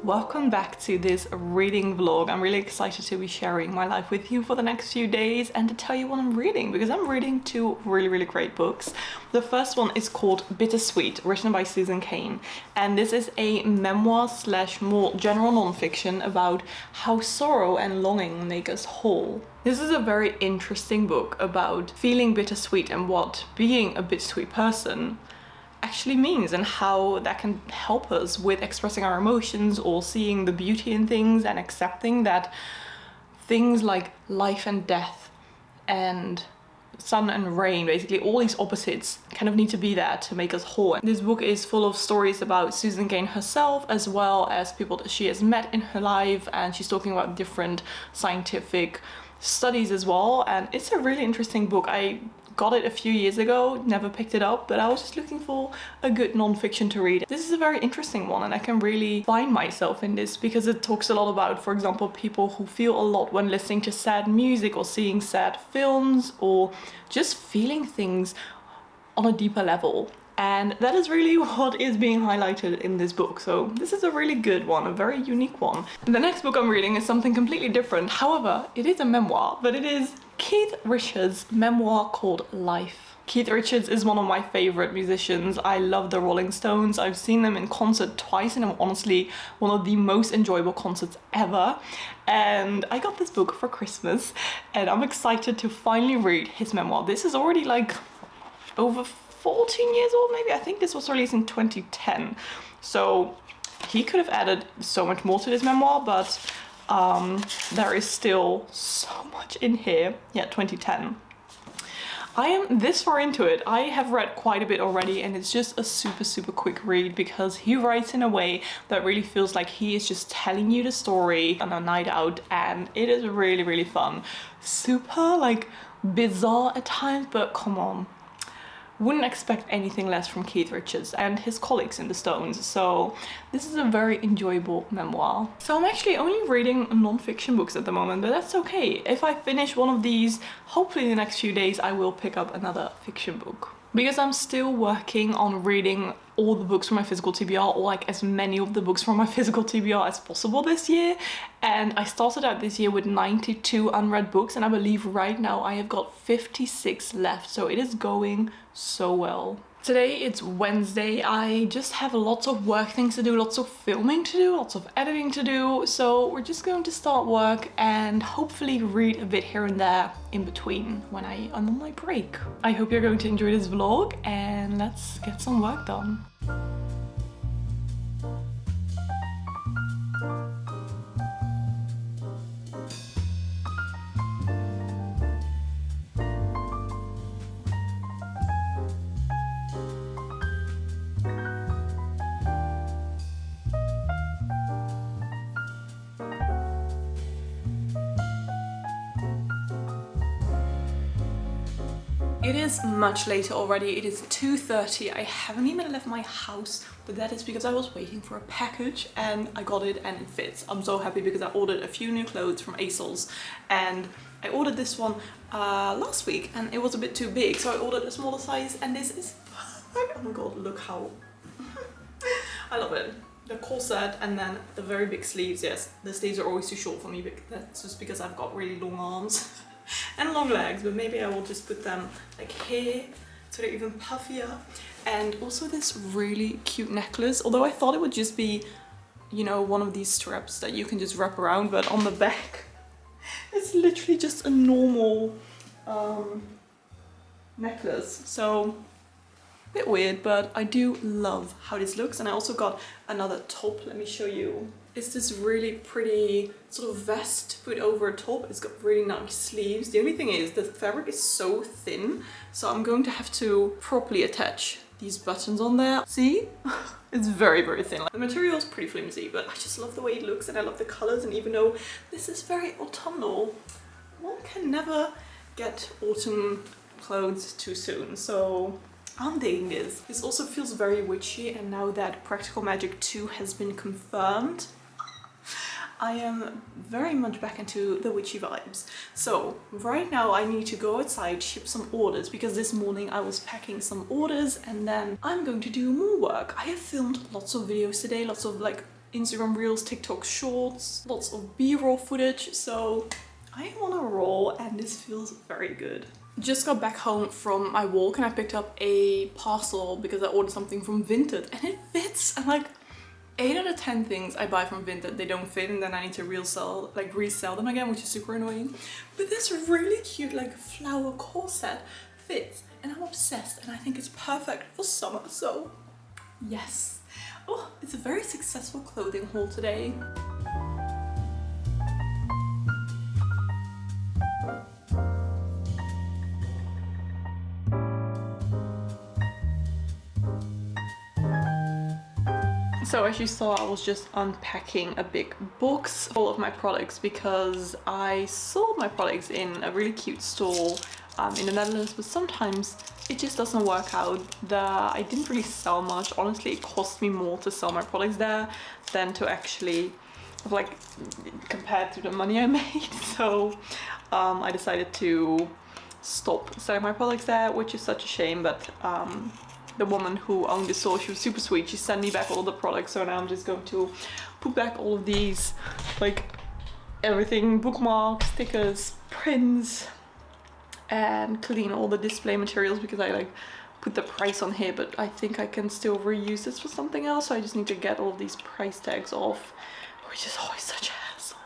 welcome back to this reading vlog. I'm really excited to be sharing my life with you for the next few days and to tell you what I'm reading, because I'm reading two really great books. The first one is called Bittersweet, written by Susan Cain, and this is a memoir slash more general non-fiction about how sorrow and longing make us whole. This is a very interesting book about feeling bittersweet and what being a bittersweet person actually means and how that can help us with expressing our emotions or seeing the beauty in things and accepting that things like life and death and sun and rain, basically all these opposites, kind of need to be there to make us whole. And this book is full of stories about Susan Cain herself, as well as people that she has met in her life, and she's talking about different scientific studies as well, and it's a really interesting book. I got it a few years ago, never picked it up, but I was just looking for a good non-fiction to read. This is a very interesting one, and I can really find myself in this because it talks a lot about, for example, people who feel a lot when listening to sad music or seeing sad films or just feeling things on a deeper level. And that is really what is being highlighted in this book. So this is a really good one, a very unique one. The next book I'm reading is something completely different. However, it is a memoir, but it is Keith Richards' memoir called Life. Keith Richards is one of my favorite musicians. I love the Rolling Stones. I've seen them in concert twice, and I'm honestly one of the most enjoyable concerts ever. And I got this book for Christmas, and I'm excited to finally read his memoir. This is already like over 14 years old, maybe. I think this was released in 2010. So he could have added so much more to this memoir, but there is still so much in here. Yeah, 2010. I am this far into it. I have read quite a bit already, and it's just a super quick read because he writes in a way that really feels like he is just telling you the story on a night out, and it is really fun. Super like bizarre at times, but come on. Wouldn't expect anything less from Keith Richards and his colleagues in the Stones, so this is a very enjoyable memoir. So I'm actually only reading non-fiction books at the moment, but that's okay. If I finish one of these, hopefully in the next few days I will pick up another fiction book. Because I'm still working on reading all the books from my physical TBR, or like as many of the books from my physical TBR as possible this year. And I started out this year with 92 unread books, and I believe right now I have got 56 left, so it is going so well. Today it's Wednesday. I just have lots of work things to do, lots of filming to do, lots of editing to do, so we're just going to start work and hopefully read a bit here and there in between when I'm on my break. I hope you're going to enjoy this vlog, and let's get some work done. It is much later already. It is 2:30. I haven't even left my house, but that is because I was waiting for a package and I got it and it fits. I'm so happy because I ordered a few new clothes from ASOS, and I ordered this one last week and it was a bit too big, so I ordered a smaller size, and this is perfect. Oh my god, look how I love it. The corset and then the very big sleeves. Yes, the sleeves are always too short for me, but that's just because I've got really long arms and long legs, but maybe I will just put them like here so they're even puffier. And also this really cute necklace, although I thought it would just be, you know, one of these straps that you can just wrap around, but on the back it's literally just a normal necklace. So a bit weird, but I do love how this looks. And I also got another top, let me show you. It's this really pretty sort of vest to put over a top. It's got really nice sleeves. The only thing is the fabric is so thin, so I'm going to have to properly attach these buttons on there. See? It's very thin. Like, the material is pretty flimsy, but I just love the way it looks and I love the colors. And even though this is very autumnal, one can never get autumn clothes too soon. So I'm digging this. This also feels very witchy, and now that Practical Magic 2 has been confirmed, I am very much back into the witchy vibes. So right now I need to go outside, ship some orders, because this morning I was packing some orders and then I'm going to do more work. I have filmed lots of videos today, lots of like Instagram Reels, TikTok Shorts, lots of B-roll footage. So I am on a roll and this feels very good. Just got back home from my walk and I picked up a parcel because I ordered something from Vinted and it fits. I'm like, 8 out of 10 things I buy from Vinted, they don't fit, and then I need to resell them again, which is super annoying. But this really cute like flower corset fits and I'm obsessed and I think it's perfect for summer, so yes. Oh, it's a very successful clothing haul today. So as you saw, I was just unpacking a big box full of my products because I sold my products in a really cute store in the Netherlands, but sometimes it just doesn't work out. I didn't really sell much. Honestly, it cost me more to sell my products there than to actually, like, compared to the money I made. So I decided to stop selling my products there, which is such a shame, but the woman who owned the store, she was super sweet. She sent me back all the products, so now I'm just going to put back all of these, like everything, bookmarks, stickers, prints, and clean all the display materials because I like put the price on here, but I think I can still reuse this for something else. So I just need to get all of these price tags off, which is always such a hassle.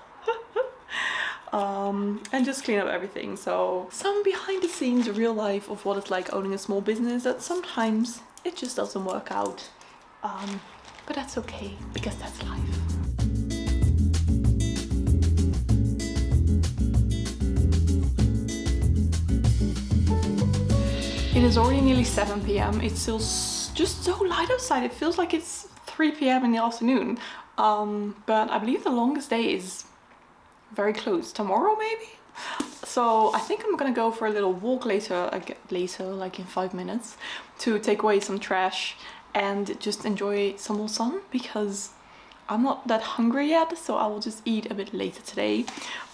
And just clean up everything. So some behind the scenes real life of what it's like owning a small business, that sometimes it just doesn't work out, but that's okay because that's life. It is already nearly 7 p.m. It's still just so light outside. It feels like it's 3 p.m. in the afternoon, but I believe the longest day is very close. Tomorrow maybe? So I think I'm gonna go for a little walk later, like in 5 minutes, to take away some trash and just enjoy some more sun because I'm not that hungry yet, so I will just eat a bit later today.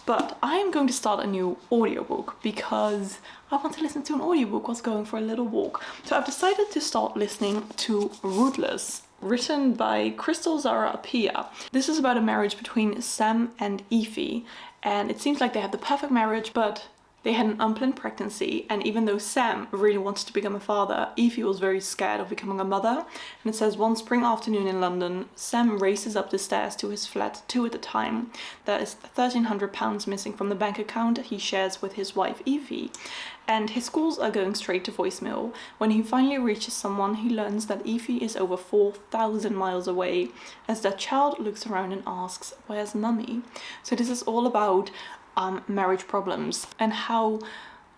But I am going to start a new audiobook because I want to listen to an audiobook whilst going for a little walk. So I've decided to start listening to Rootless, written by Crystal Zara Apia. This is about a marriage between Sam and Evie, and it seems like they have the perfect marriage, but they had an unplanned pregnancy, and even though Sam really wanted to become a father, Evie was very scared of becoming a mother. And it says, one spring afternoon in London, Sam races up the stairs to his flat 2 at a time. There is £1,300 missing from the bank account he shares with his wife Evie, and his calls are going straight to voicemail. When he finally reaches someone, he learns that Evie is over 4,000 miles away, as their child looks around and asks, "Where's mummy?" So this is all about marriage problems and how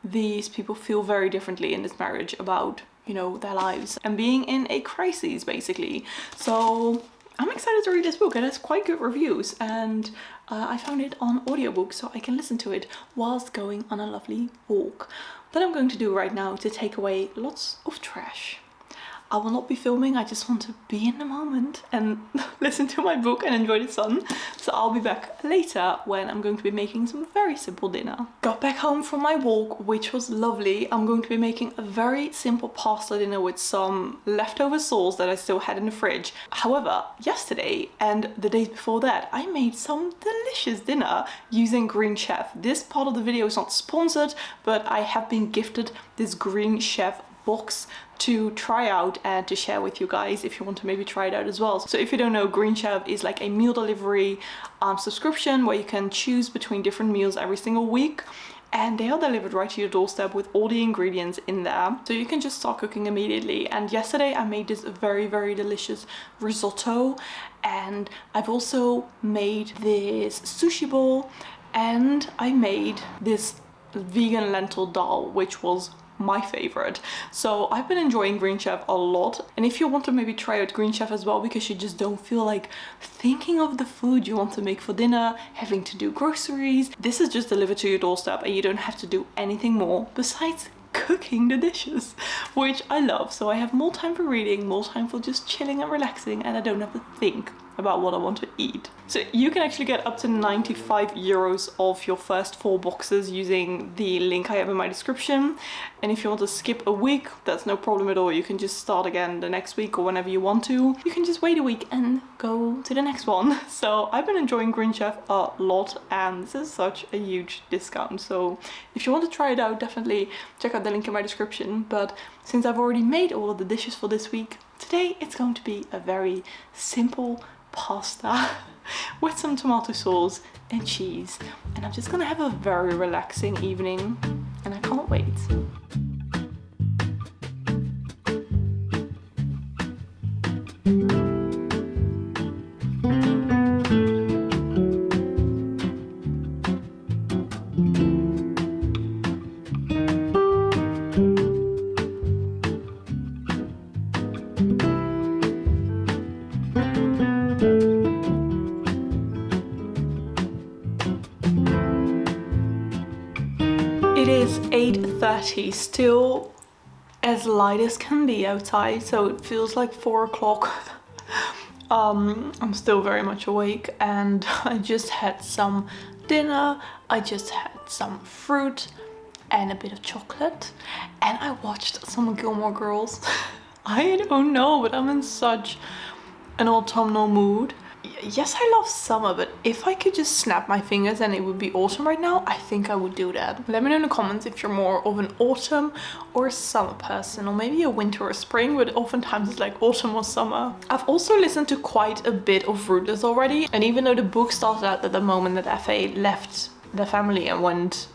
these people feel very differently in this marriage about, you know, their lives and being in a crisis basically. So I'm excited to read this book. It has quite good reviews, and I found it on audiobook so I can listen to it whilst going on a lovely walk. That I'm going to do right now to take away lots of trash. I will not be filming, I just want to be in the moment and listen to my book and enjoy the sun. So I'll be back later when I'm going to be making some very simple dinner. Got back home from my walk, which was lovely. I'm going to be making a very simple pasta dinner with some leftover sauce that I still had in the fridge. However, yesterday and the days before that, I made some delicious dinner using Green Chef. This part of the video is not sponsored, but I have been gifted this Green Chef box to try out and to share with you guys if you want to maybe try it out as well. So if you don't know, Green Chef is like a meal delivery subscription where you can choose between different meals every single week, and they are delivered right to your doorstep with all the ingredients in there, so you can just start cooking immediately. And yesterday I made this very, very delicious risotto, and I've also made this sushi bowl, and I made this vegan lentil dal, which was my favorite. So I've been enjoying Green Chef a lot, and if you want to maybe try out Green Chef as well because you just don't feel like thinking of the food you want to make for dinner, having to do groceries, this is just delivered to your doorstep and you don't have to do anything more besides cooking the dishes, which I love. So I have more time for reading, more time for just chilling and relaxing, and I don't have to think about what I want to eat. So you can actually get up to 95 euros off your first 4 boxes using the link I have in my description. And if you want to skip a week, that's no problem at all. You can just start again the next week or whenever you want to. You can just wait a week and go to the next one. So I've been enjoying Green Chef a lot, and this is such a huge discount. So if you want to try it out, definitely check out the link in my description. But since I've already made all of the dishes for this week, today it's going to be a very simple pasta with some tomato sauce and cheese, and I'm just gonna have a very relaxing evening, and I can't wait. It is 8:30, still as light as can be outside, so it feels like 4 o'clock. I'm still very much awake, and I just had some dinner, I just had some fruit and a bit of chocolate, and I watched some Gilmore Girls. I don't know, but I'm in such an autumnal mood. Yes, I love summer, but if I could just snap my fingers and it would be autumn right now, I think I would do that. Let me know in the comments if you're more of an autumn or a summer person, or maybe a winter or a spring, but oftentimes it's like autumn or summer. I've also listened to quite a bit of Rootless already, and even though the book started out at the moment that Effie left their family and went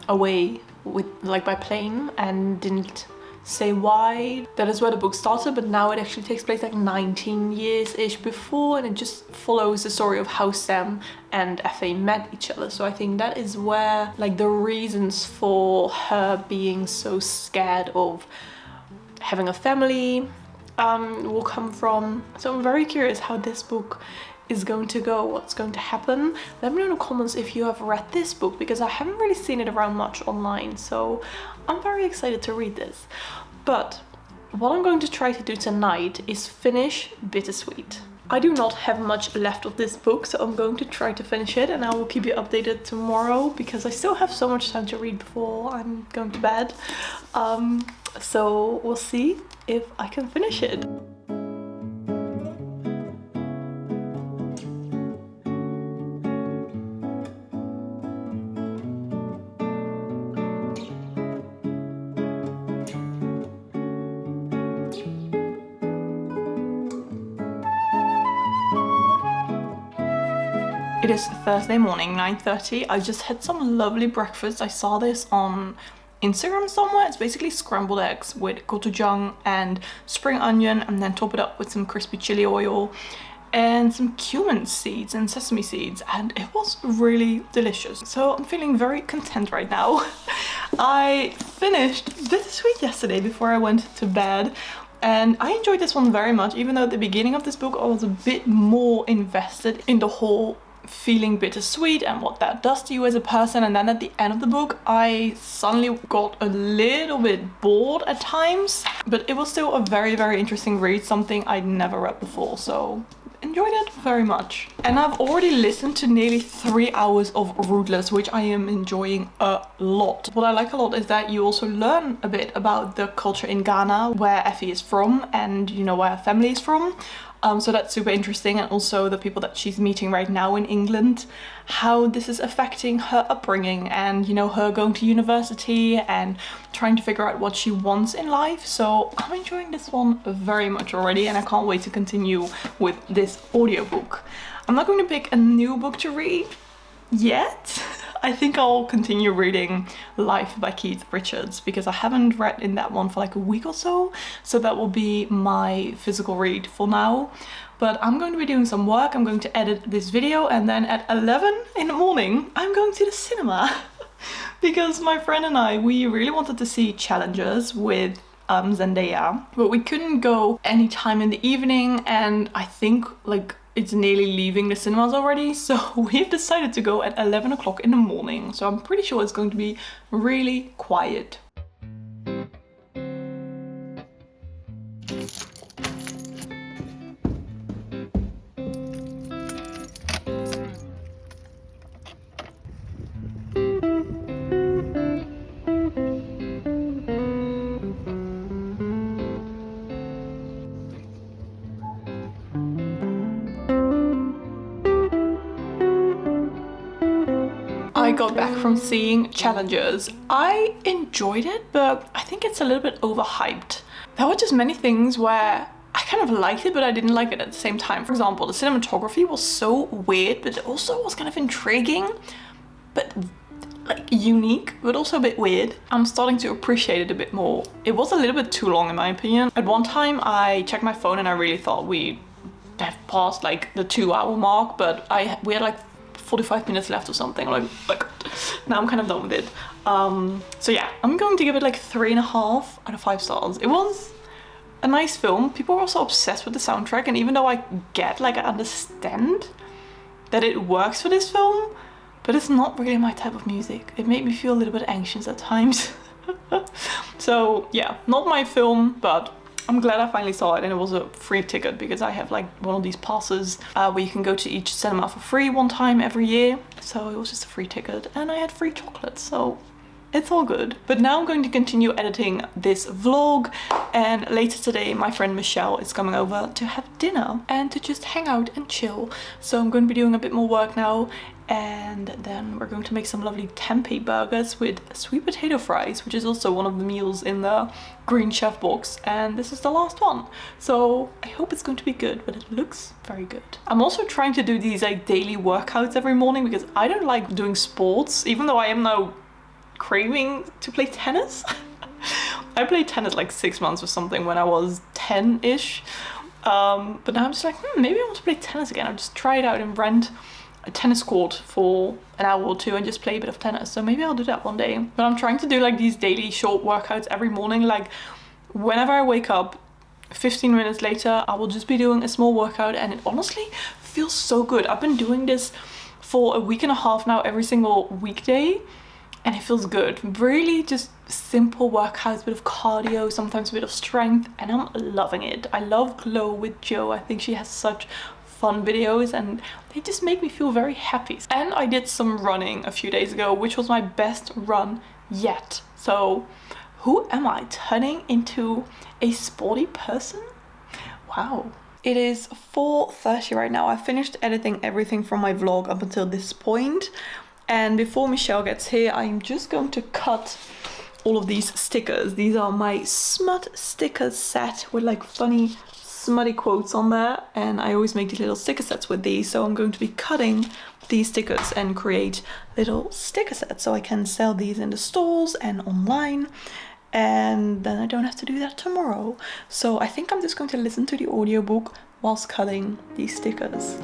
away with by plane and didn't say why, that is where the book started, but now it actually takes place like 19 years-ish before, and it just follows the story of how Sam and Effie met each other. So I think that is where like the reasons for her being so scared of having a family will come from. So I'm very curious how this book is going to go, what's going to happen. Let me know in the comments if you have read this book, because I haven't really seen it around much online, so I'm very excited to read this. But what I'm going to try to do tonight is finish Bittersweet. I do not have much left of this book, so I'm going to try to finish it, and I will keep you updated tomorrow because I still have so much time to read before I'm going to bed. So we'll see if I can finish it. It is Thursday morning, 9:30. I just had some lovely breakfast. I saw this on Instagram somewhere. It's basically scrambled eggs with gochujang and spring onion, and then top it up with some crispy chili oil and some cumin seeds and sesame seeds, and it was really delicious. So I'm feeling very content right now. I finished Bittersweet yesterday before I went to bed, and I enjoyed this one very much, even though at the beginning of this book I was a bit more invested in the whole feeling bittersweet and what that does to you as a person, and then at the end of the book I suddenly got a little bit bored at times, but it was still a very, very interesting read, something I'd never read before, so enjoyed it very much. And I've already listened to nearly 3 hours of Rootless, which I am enjoying a lot. What I like a lot is that you also learn a bit about the culture in Ghana, where Effie is from, and you know where her family is from. So that's super interesting, and also the people that she's meeting right now in England, how this is affecting her upbringing, and you know, her going to university and trying to figure out what she wants in life. So I'm enjoying this one very much already, and I can't wait to continue with this audiobook. I'm not going to pick a new book to read yet. I think I'll continue reading Life by Keith Richards, because I haven't read in that one for like a week or so, so that will be my physical read for now. But I'm going to be doing some work, I'm going to edit this video, and then at 11 in the morning I'm going to the cinema because my friend and I, we really wanted to see Challengers with Zendaya, but we couldn't go anytime in the evening, and I think like it's nearly leaving the cinemas already, so we've decided to go at 11 o'clock in the morning. So I'm pretty sure it's going to be really quiet. I got back from seeing Challengers. I enjoyed it, but I think it's a little bit overhyped. There were just many things where I kind of liked it, but I didn't like it at the same time. For example, the cinematography was so weird, but it also was kind of intriguing, but like unique, but also a bit weird. I'm starting to appreciate it a bit more. It was a little bit too long in my opinion. At one time I checked my phone and I really thought we have passed like the 2-hour mark, but we had like 45 minutes left or something. Like now I'm kind of done with it. So yeah, I'm going to give it like 3.5 out of 5 stars. It was a nice film. People were also obsessed with the soundtrack, and even though I understand that it works for this film, but it's not really my type of music. It made me feel a little bit anxious at times. So yeah, not my film, but I'm glad I finally saw it, and it was a free ticket because I have like one of these passes where you can go to each cinema for free one time every year. So it was just a free ticket and I had free chocolates, so it's all good. But now I'm going to continue editing this vlog, and later today my friend Michelle is coming over to have dinner and to just hang out and chill. So I'm going to be doing a bit more work now, and then we're going to make some lovely tempeh burgers with sweet potato fries, which is also one of the meals in the Green Chef box, and this is the last one. So I hope it's going to be good, but it looks very good. I'm also trying to do these like daily workouts every morning because I don't like doing sports, even though I am now craving to play tennis. I played tennis like 6 months or something when I was 10-ish, but now I'm just like, maybe I want to play tennis again. I'll just try it out and rent a tennis court for an hour or two and just play a bit of tennis. So maybe I'll do that one day. But I'm trying to do like these daily short workouts every morning. Like whenever I wake up, 15 minutes later, I will just be doing a small workout, and it honestly feels so good. I've been doing this for a week and a half now, every single weekday, and it feels good. Really just simple workouts, a bit of cardio, sometimes a bit of strength, and I'm loving it. I love Glow with Jo. I think she has such fun videos and they just make me feel very happy. And I did some running a few days ago, which was my best run yet. So who am I, turning into a sporty person? Wow. It is 4:30 right now. I finished editing everything from my vlog up until this point. And before Michelle gets here, I'm just going to cut all of these stickers. These are my smut stickers set with like funny smutty quotes on there, and I always make these little sticker sets with these, so I'm going to be cutting these stickers and create little sticker sets so I can sell these in the stores and online, and then I don't have to do that tomorrow. So I think I'm just going to listen to the audiobook whilst cutting these stickers.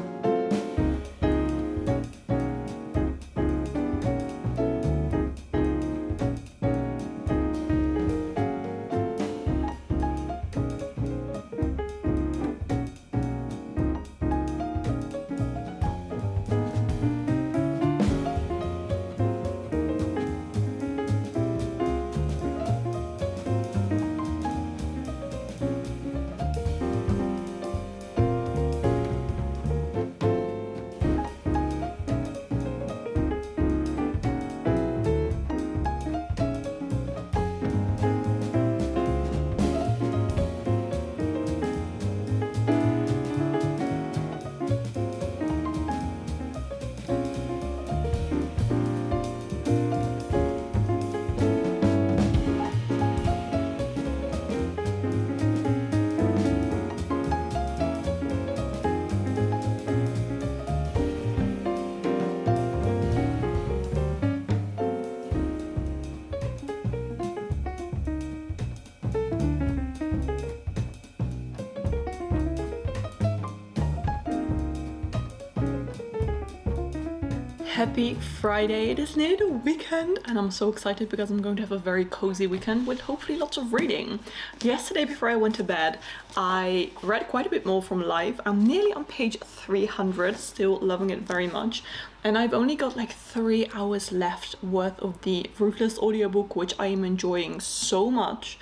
Happy Friday. It is nearly the weekend and I'm so excited because I'm going to have a very cozy weekend with hopefully lots of reading. Yesterday before I went to bed, I read quite a bit more from Life. I'm nearly on page 300, still loving it very much. And I've only got like 3 hours left worth of the Ruthless audiobook, which I am enjoying so much.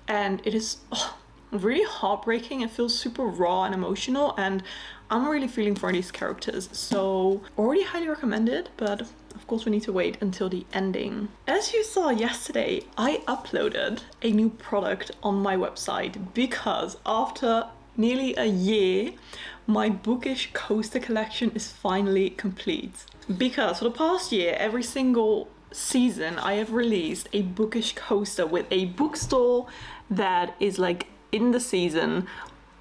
And it is really heartbreaking. It feels super raw and emotional, and I'm really feeling for these characters, so already highly recommended, but of course we need to wait until the ending. As you saw yesterday, I uploaded a new product on my website because after nearly a year, my bookish coaster collection is finally complete. Because for the past year, every single season, I have released a bookish coaster with a bookstore that is like in the season.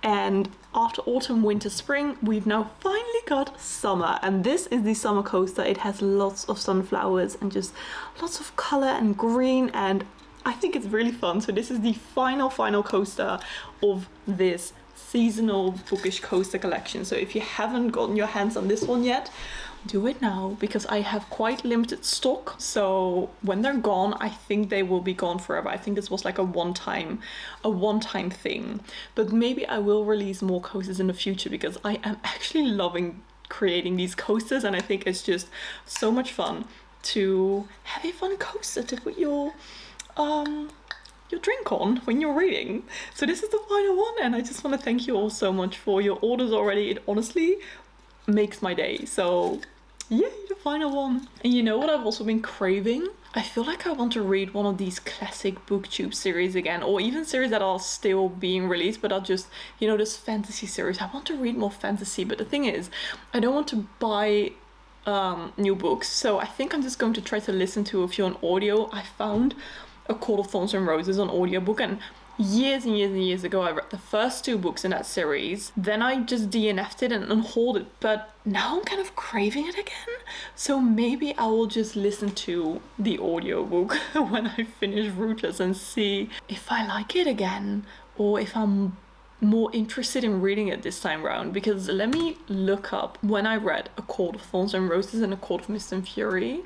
And after autumn, winter, spring, we've now finally got summer. And this is the summer coaster. It has lots of sunflowers and just lots of color and green, and I think it's really fun. So this is the final coaster of this seasonal bookish coaster collection. So if you haven't gotten your hands on this one yet, do it now, because I have quite limited stock. So when they're gone, I think they will be gone forever. I think this was like a one-time thing. But maybe I will release more coasters in the future, because I am actually loving creating these coasters, and I think it's just so much fun to have a fun coaster to put your drink on when you're reading. So this is the final one, and I just want to thank you all so much for your orders already. It honestly makes my day. So yay, the final one. And you know what I've also been craving? I feel like I want to read one of these classic booktube series again, or even series that are still being released but are just, you know, this fantasy series. I want to read more fantasy, but the thing is, I don't want to buy new books, so I think I'm just going to try to listen to a few on audio. I found A Court of Thorns and Roses on audiobook, and years and years and years ago I read the first 2 books in that series. Then I just DNF'd it and unhauled it, but now I'm kind of craving it again. So maybe I will just listen to the audiobook when I finish Rootless and see if I like it again, or if I'm more interested in reading it this time around. Because let me look up when I read A Court of Thorns and Roses and A Court of Mist and Fury.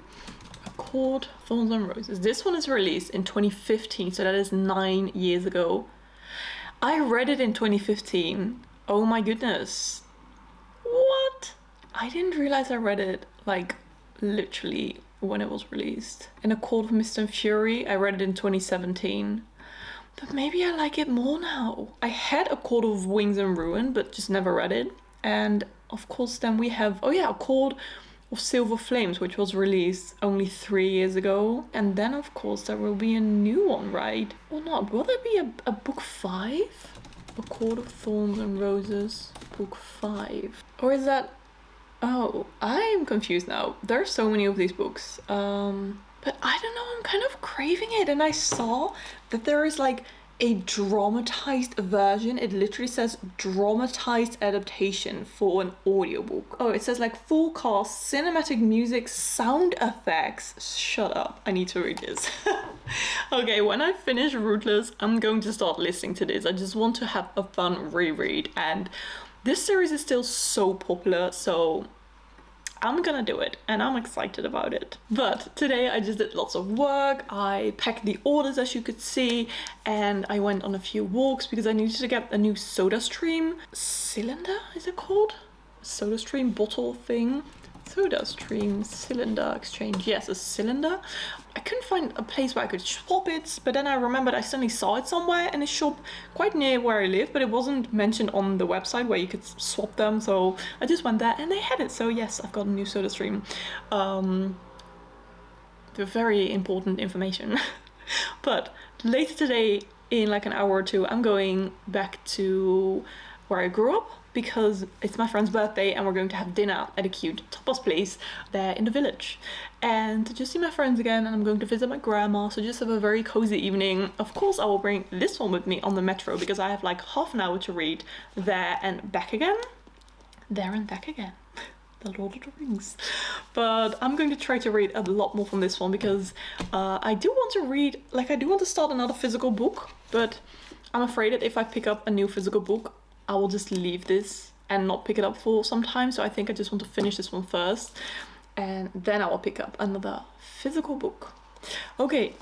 Called Thorns and Roses. This one is released in 2015, so that is 9 years ago. I read it in 2015. Oh my goodness. What? I didn't realize I read it like literally when it was released. In A Court of Mist and Fury, I read it in 2017. But maybe I like it more now. I had A Court of Wings and Ruin, but just never read it. And of course then we have, oh yeah, A Court of Silver Flames, which was released only 3 years ago. And then of course there will be a new one, right? Or not? Will there be a book 5? A Court of Thorns and Roses, book 5. Or is that... Oh, I'm confused now. There are so many of these books. But I don't know, I'm kind of craving it. And I saw that there is like a dramatized version. It literally says dramatized adaptation for an audiobook. Oh, it says like full cast, cinematic music, sound effects. Shut up, I need to read this. Okay, when I finish Rootless, I'm going to start listening to this. I just want to have a fun reread, and this series is still so popular, so I'm gonna do it, and I'm excited about it. But today I just did lots of work. I packed the orders, as you could see, and I went on a few walks because I needed to get a new SodaStream cylinder, is it called? SodaStream bottle thing. SodaStream cylinder exchange. Yes, a cylinder. I couldn't find a place where I could swap it, but then I remembered I suddenly saw it somewhere in a shop quite near where I live, but it wasn't mentioned on the website where you could swap them, so I just went there and they had it. So yes, I've got a new SodaStream. Very important information. But later today, in like an hour or two, I'm going back to where I grew up, because it's my friend's birthday and we're going to have dinner at a cute tapas place there in the village. And to just see my friends again, and I'm going to visit my grandma, so just have a very cozy evening. Of course, I will bring this one with me on the metro, because I have like half an hour to read there and back again. There and back again. The Lord of the Rings. But I'm going to try to read a lot more from this one, because I do want to read, like I do want to start another physical book, but I'm afraid that if I pick up a new physical book, I will just leave this and not pick it up for some time. So I think I just want to finish this one first, and then I will pick up another physical book. Okay,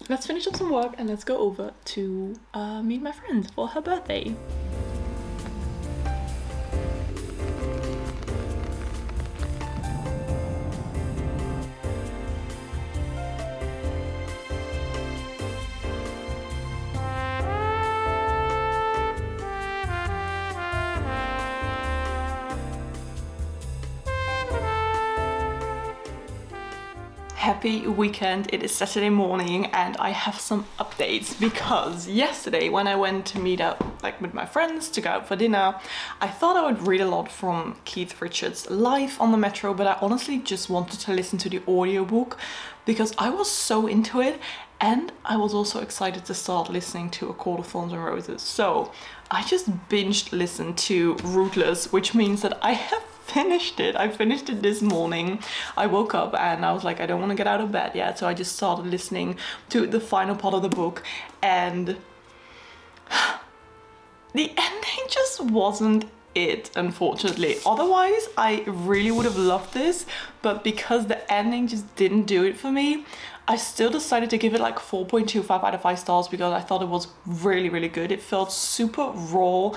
let's finish up some work and let's go over to meet my friend for her birthday. Happy weekend. It is Saturday morning and I have some updates because yesterday when I went to meet up like with my friends to go out for dinner, I thought I would read a lot from Keith Richards' Life on the Metro, but I honestly just wanted to listen to the audiobook because I was so into it, and I was also excited to start listening to A Court of Thorns and Roses. So I just binged listened to Rootless, which means that I have finished it. I finished it this morning. I woke up and I was like, I don't want to get out of bed yet, so I just started listening to the final part of the book, and the ending just wasn't it, unfortunately. Otherwise I really would have loved this, but because the ending just didn't do it for me, I still decided to give it like 4.25 out of 5 stars because I thought it was really good. It felt super raw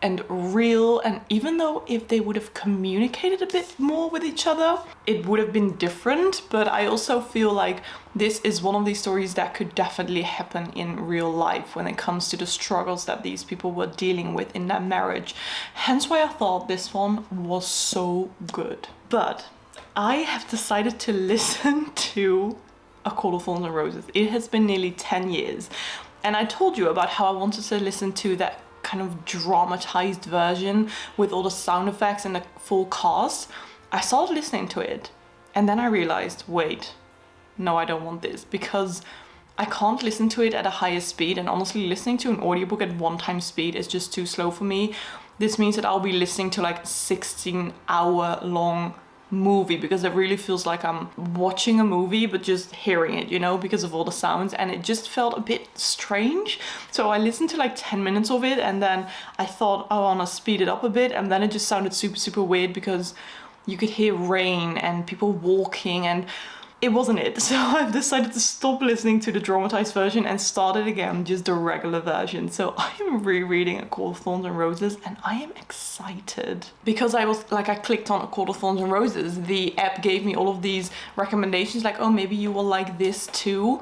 and real, and even though if they would have communicated a bit more with each other, it would have been different. But I also feel like this is one of these stories that could definitely happen in real life when it comes to the struggles that these people were dealing with in their marriage. Hence why I thought this one was so good. But I have decided to listen to A Court of Thorns and Roses. It has been nearly 10 years, and I told you about how I wanted to listen to that kind of dramatized version with all the sound effects and the full cast. I started listening to it and then I realized, wait, no, I don't want this, because I can't listen to it at a higher speed, and honestly listening to an audiobook at 1x speed is just too slow for me. This means that I'll be listening to like 16-hour long movie because it really feels like I'm watching a movie but just hearing it, you know, because of all the sounds, and it just felt a bit strange. So I listened to like 10 minutes of it and then I thought, oh, I want to speed it up a bit, and then it just sounded super weird because you could hear rain and people walking, and it wasn't it. So I've decided to stop listening to the dramatized version and started again just the regular version. So I am rereading A Court of Thorns and Roses, and I am excited because I clicked on A Court of Thorns and Roses. The app gave me all of these recommendations like, oh, maybe you will like this too.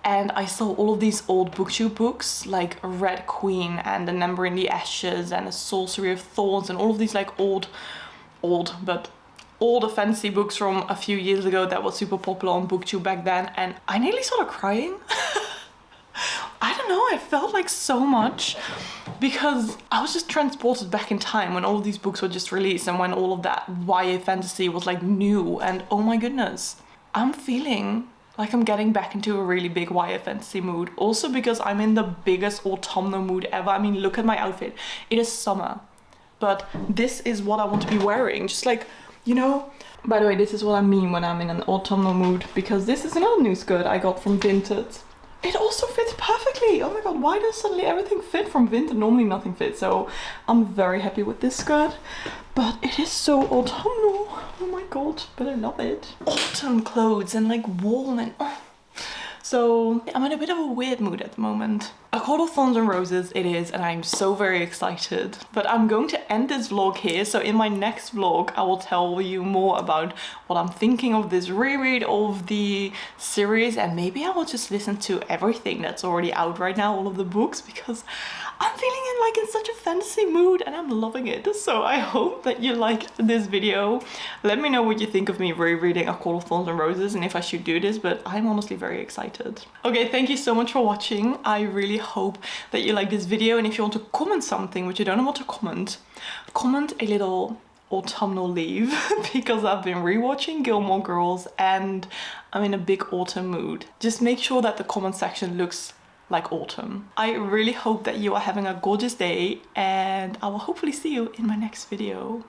And I saw all of these old booktube books like Red Queen and The Number in the Ashes and The Sorcery of Thorns, and all of these like old but all the fantasy books from a few years ago that was super popular on booktube back then, and I nearly started crying. I don't know, I felt like so much because I was just transported back in time when all of these books were just released and when all of that YA fantasy was like new, and oh my goodness, I'm feeling like I'm getting back into a really big YA fantasy mood. Also because I'm in the biggest autumnal mood ever. I mean, look at my outfit. It is summer, but this is what I want to be wearing, just like, you know. By the way, this is what I mean when I'm in an autumnal mood, because this is another new skirt I got from Vinted. It also fits perfectly. Oh my god, why does suddenly everything fit from Vinted? Normally nothing fits, so I'm very happy with this skirt. But it is so autumnal. Oh my god, but I love it. Autumn clothes and like warm and... So I'm in a bit of a weird mood at the moment. A Court of Thorns and Roses it is, and I'm so very excited. But I'm going to end this vlog here, so in my next vlog I will tell you more about what I'm thinking of this reread of the series, and maybe I will just listen to everything that's already out right now, all of the books, because I'm feeling in such a fantasy mood and I'm loving it. So I hope that you liked this video. Let me know what you think of me rereading A Court of Thorns and Roses and if I should do this, but I'm honestly very excited. Okay, thank you so much for watching. I really hope that you like this video, and if you want to comment something which you don't know what to comment a little autumnal leave because I've been rewatching Gilmore Girls and I'm in a big autumn mood. Just make sure that the comment section looks like autumn. I really hope that you are having a gorgeous day, and I will hopefully see you in my next video.